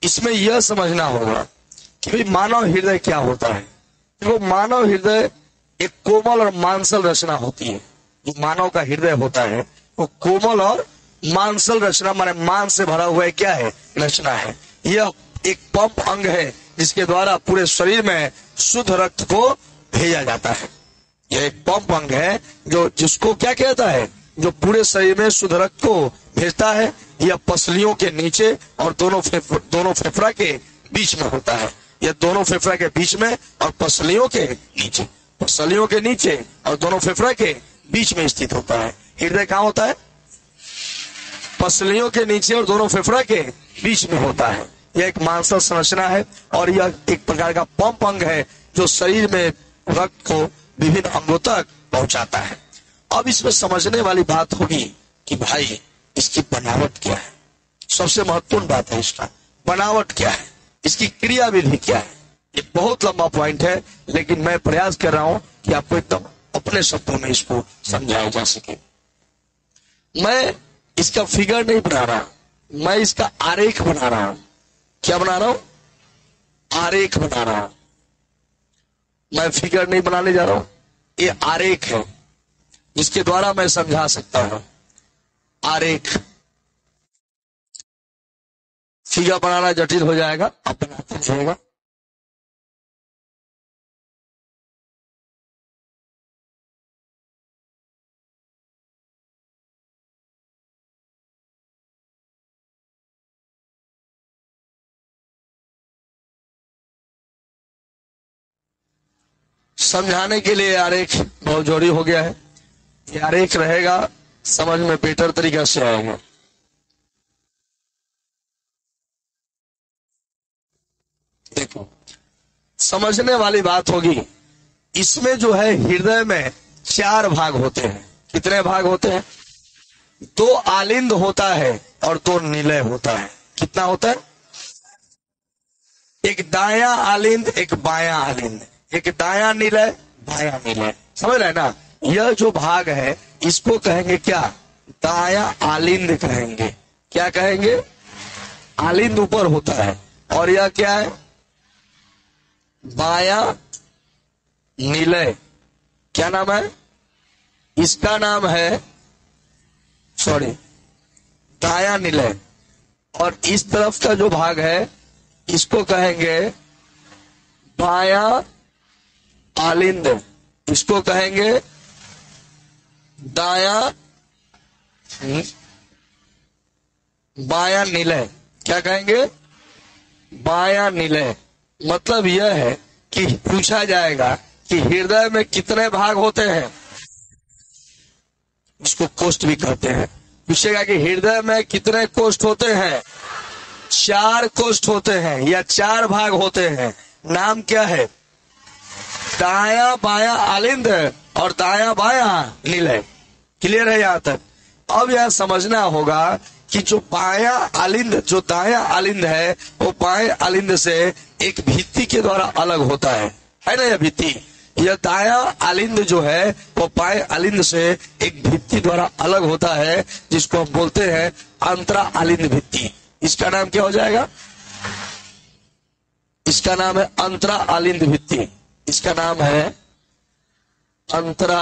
इसमें यह समझना होगा कि भाई मानव हृदय क्या होता है। वो मानव हृदय एक कोमल और मांसल रचना होती है। जो मानव का हृदय होता है वो कोमल और मांसल रचना माने मांस से भरा हुआ क्या है, रचना है। यह एक पंप अंग है जिसके द्वारा पूरे शरीर में शुद्ध रक्त को भेजा जाता है। यह एक पंप अंग है जो जिसको क्या कहता है, जो पूरे शरीर में शुद्ध रक्त को भेजता है। यह पसलियों के नीचे और दोनों फेफड़ा के बीच में होता है। यह दोनों फेफड़ा के बीच में और पसलियों के नीचे, पसलियों के नीचे और दोनों फेफड़ा के बीच में स्थित होता है। हृदय कहाँ होता है? पसलियों के नीचे और दोनों फेफड़ा के बीच में होता है। यह एक मांसल संरचना है और यह एक प्रकार का पंप अंग है जो शरीर में रक्त को विभिन्न अंगों तक पहुंचाता है। अब इसमें समझने वाली बात होगी कि भाई इसकी बनावट क्या है। सबसे महत्वपूर्ण बात है इसका बनावट क्या है, इसकी क्रिया विधि क्या है। ये बहुत लंबा पॉइंट है लेकिन मैं प्रयास कर रहा हूं कि आपको एकदम अपने शब्दों में इसको समझाया जा सके। मैं इसका फिगर नहीं बना रहा, मैं इसका आरेख बना रहा हूं। क्या बना रहा हूं? आरेख बना रहा हूं। मैं फिगर नहीं बनाने जा रहा हूं, ये आरेख है जिसके द्वारा मैं समझा सकता हूं। आरेख, फिगर बनाना जटिल हो जाएगा, आप बनाते जाएगा। समझाने के लिए आरेख बहुत जरूरी हो गया है। ये आरेख रहेगा समझ में बेटर तरीका से आएगा। देखो, समझने वाली बात होगी, इसमें जो है हृदय में 4 भाग होते हैं। कितने भाग होते हैं? 2 आलिंद होता है और 2 निलय होता है। कितना होता है? एक दायां आलिंद, एक बायां आलिंद, एक दायां निलय, बायां निलय। समझ रहे ना? यह जो भाग है इसको कहेंगे क्या? दायां आलिंद कहेंगे। क्या कहेंगे? आलिंद ऊपर होता है और यह क्या है? बायां निलय। क्या नाम है इसका? नाम है दायां निलय। और इस तरफ का जो भाग है इसको कहेंगे बायां आलिंद, इसको कहेंगे दायां बायां निलय। क्या कहेंगे? बायां निलय। मतलब यह है कि पूछा जाएगा कि हृदय में कितने भाग होते हैं, इसको कोष्ठ भी कहते हैं। पूछेगा कि हृदय में कितने कोष्ठ होते हैं? 4 कोष्ठ होते हैं या 4 भाग होते हैं। नाम क्या है? दायां बायां आलिंद और दायां बायां निलय। क्लियर है यहां तक? अब यह समझना होगा कि जो बायां आलिंद, जो दायां आलिंद है वो बाएं आलिंद से एक भित्ति के द्वारा अलग होता है ना? यह भित्ति, यह दायां आलिंद जो है वो बाएं आलिंद से एक भित्ति द्वारा अलग होता है जिसको हम बोलते हैं अंतरा आलिंद भित्ति। इसका नाम क्या हो जाएगा? इसका नाम है अंतरा आलिंद भित्ति। इसका नाम है अंतरा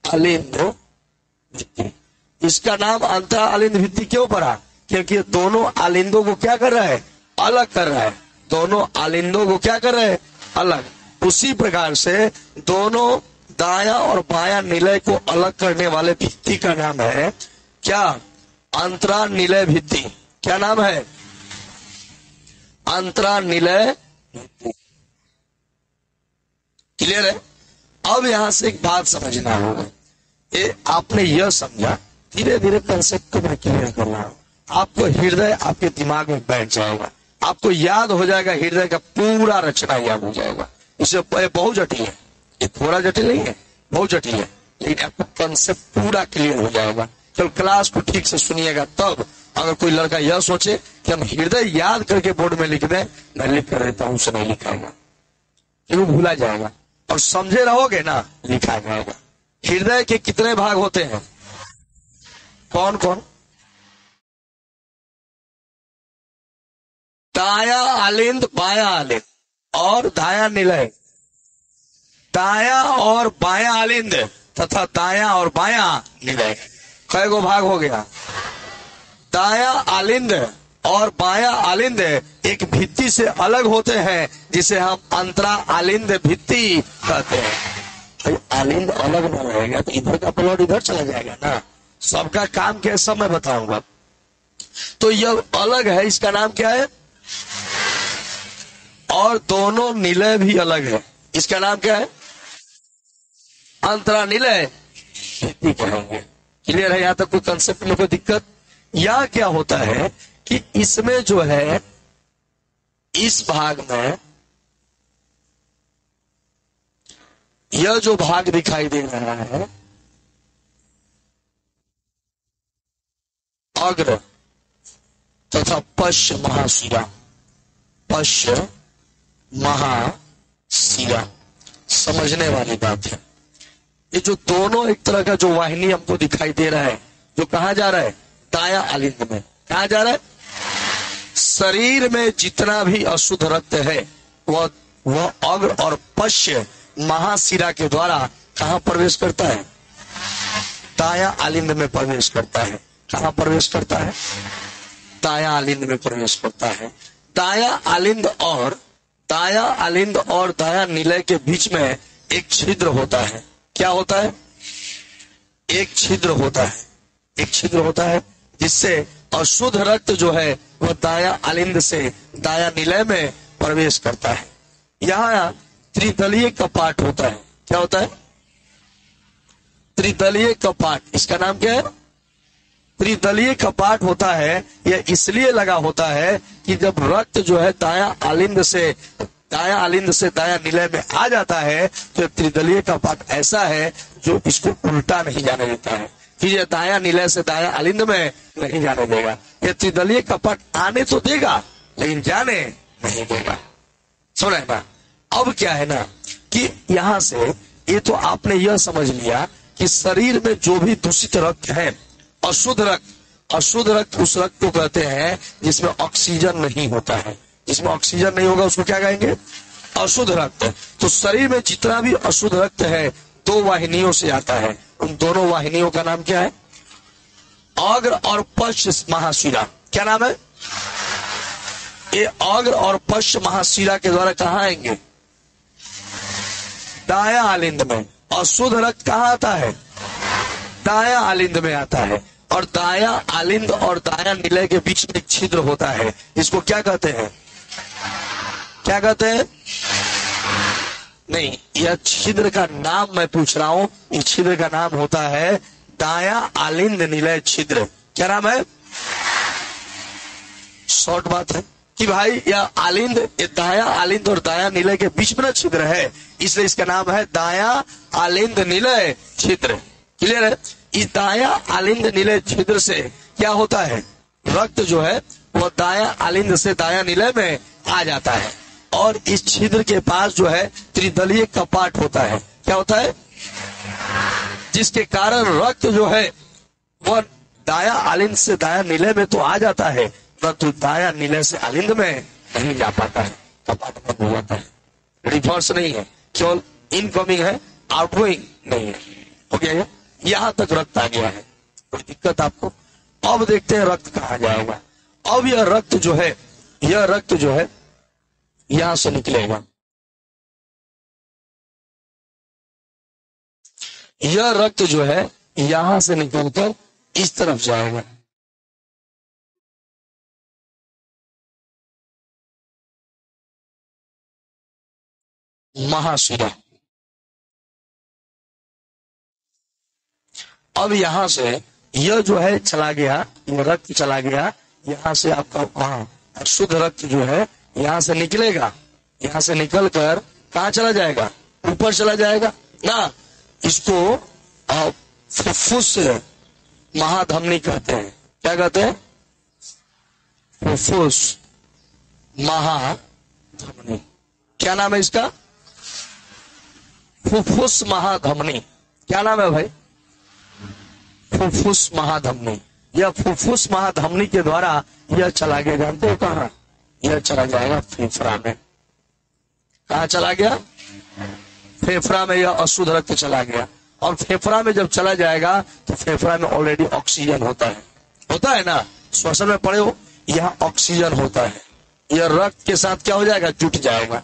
आलिंद भित्ति। इसका नाम अंतरा आलिंद भित्ति क्यों पड़ा? क्योंकि दोनों आलिंदों को क्या कर रहा है? अलग कर रहा है। दोनों आलिंदों को क्या कर रहे हैं? अलग। उसी प्रकार से दोनों दायां और बायां निलय को अलग करने वाले भित्ति का नाम है क्या? अंतरा निलय भित्ति। क्या नाम है? अंतरा निलय भित्ति। क्लियर है? अब यहां से एक बात समझना होगा। ये आपने यह समझा, धीरे धीरे कंसेप्ट को मैं क्लियर कर रहा हूं। आपको हृदय आपके दिमाग में बैठ जाएगा, आपको याद हो जाएगा, हृदय का पूरा रचना याद हो जाएगा। इसे बहुत जटिल है, ये थोड़ा जटिल नहीं है, बहुत जटिल है, लेकिन आपको कंसेप्ट पूरा क्लियर हो जाएगा। तो क्लास को ठीक से सुनिएगा। तब अगर कोई लड़का यह सोचे कि हम हृदय याद करके बोर्ड में लिख दें, मैं लिख कर देता हूं, उसे नहीं लिखाएगा, वो भूला जाएगा। और समझे रहोगे ना, लिखा जाएगा। हृदय के कितने भाग होते हैं? कौन कौन? दाया आलिंद बाया आलिंद और दाया निलय, दाया और बाया आलिंद तथा दाया और बाया निलय। कई गो भाग हो गया? दाया आलिंद और बाया आलिंद एक भित्ति से अलग होते हैं, जिसे हम अंतरा आलिंद भित्ति कहते हैं। भाई आलिंद अलग न रहेगा तो इधर का प्लॉट इधर चला जाएगा ना। सबका काम क्या है सब मैं बताऊंगा। तो यह अलग है, इसका नाम क्या है? और दोनों निलय भी अलग है, इसका नाम क्या है? अंतरा निलय भित्ति कहेंगे। क्लियर है? यहां तक कोई कंसेप्ट में कोई दिक्कत? या क्या होता है कि इसमें जो है इस भाग में यह जो भाग दिखाई दे रहा है अग्र तथा पश्च महाशिरा, पश्च महाशिरा, समझने वाली बात है। ये जो दोनों एक तरह का जो वाहिनी हमको दिखाई दे रहा है, जो कहा जा रहा है दाया आलिंद में, कहा जा रहा है शरीर में जितना भी अशुद्ध रक्त है वह अग्र और पश्च महाशिरा के द्वारा कहां प्रवेश करता है? दाया आलिंद में प्रवेश करता है। कहां प्रवेश करता है? दाया आलिंद में प्रवेश करता है। दाया आलिंद और दाया निलय के बीच में एक छिद्र होता है। क्या होता है? एक छिद्र होता है, एक छिद्र होता है जिससे अशुद्ध रक्त जो है वह दाया आलिंद से दाया निलय में प्रवेश करता है। यहाँ त्रिदलीय कपाट होता है। क्या होता है? त्रिदलीय कपाट। इसका नाम क्या है? त्रिदलीय कपाट होता है। यह इसलिए लगा होता है कि जब रक्त जो है दाया आलिंद से दाया निलय में आ जाता है तो त्रिदलीय कपाट ऐसा है जो इसको उल्टा नहीं जाने देता है, कि ये दाया निलय से दाया आलिंद में नहीं जाने देगा। ये त्रिदलीय कपाट आने तो देगा लेकिन जाने नहीं देगा। सुना है ना? अब क्या है ना कि यहां से ये तो आपने यह समझ लिया कि शरीर में जो भी दूषित रक्त है, अशुद्ध रक्त उस रक्त को कहते हैं जिसमें ऑक्सीजन नहीं होता है। जिसमें ऑक्सीजन नहीं होगा उसको क्या कहेंगे? अशुद्ध रक्त। तो शरीर में जितना भी अशुद्ध रक्त है दो वाहिनियों से आता है। उन दोनों वाहिनियों का नाम क्या है? अग्र और पश्च महाशिरा। क्या नाम है? ये अग्र और पश्च महाशिरा के द्वारा कहाँ आएंगे? दाया आलिंद में। अशुद्ध रक्त कहाँ आता है? दाया आलिंद में आता है। और दाया आलिंद और दाया निलय के बीच में एक छिद्र होता है, इसको क्या कहते हैं? क्या कहते हैं? नहीं, यह छिद्र का नाम मैं पूछ रहा हूं। इस छिद्र का नाम होता है दाया आलिंद निलय छिद्र। क्या नाम है? शॉर्ट बात है कि भाई यह आलिंद, ये दाया आलिंद और दाया निलय के बीच में छिद्र है, इसलिए इसका नाम है दाया आलिंद निलय छिद्र। क्लियर है? इस दाया आलिंद निलय छिद्र से क्या होता है? रक्त जो है वह दाया आलिंद से दाया निलय में आ जाता है और इस छिद्र के पास जो है त्रिदलीय कपाट होता है। क्या होता है? जिसके कारण रक्त जो है वह दाया आलिंद से दाया निलय में तो आ जाता है परंतु दाया निलय से आलिंद में नहीं जा पाता है, कपाट बंद हो जाता है। रिवर्स नहीं है, केवल इनकमिंग है, आउटगोइंग नहीं है। हो गया ये? यहां तक रक्त आ गया है, कोई दिक्कत आपको? अब देखते हैं रक्त कहाँ जाएगा। अब यह रक्त जो है यहां से निकलेगा। यह रक्त जो है यहां से निकलकर इस तरफ जाएगा। महाशिरा। अब यहां से यह जो है चला गया, यह रक्त चला गया, यहां से आपका वहां शुद्ध रक्त जो है यहां से निकलेगा। यहां से निकलकर कहां चला जाएगा? ऊपर चला जाएगा ना। इसको फुफ्फुस महाधमनी कहते हैं। क्या कहते हैं? फुफ्फुस महाधमनी। क्या नाम है इसका? फुफ्फुस महाधमनी। क्या नाम है भाई? फुफ्फुस महाधमनी। यह फुफ्फुस महाधमनी के द्वारा यह चला गया। जानते हो कहां? यह चला जाएगा फेफड़ा में। कहा चला गया? फेफड़ा में यह अशुद्ध रक्त चला गया। और फेफड़ा में जब चला जाएगा तो फेफड़ा में ऑलरेडी ऑक्सीजन होता है ना, श्वसन में पड़े हो, यहाँ ऑक्सीजन होता है, यह रक्त के साथ क्या हो जाएगा? जुट जाएगा।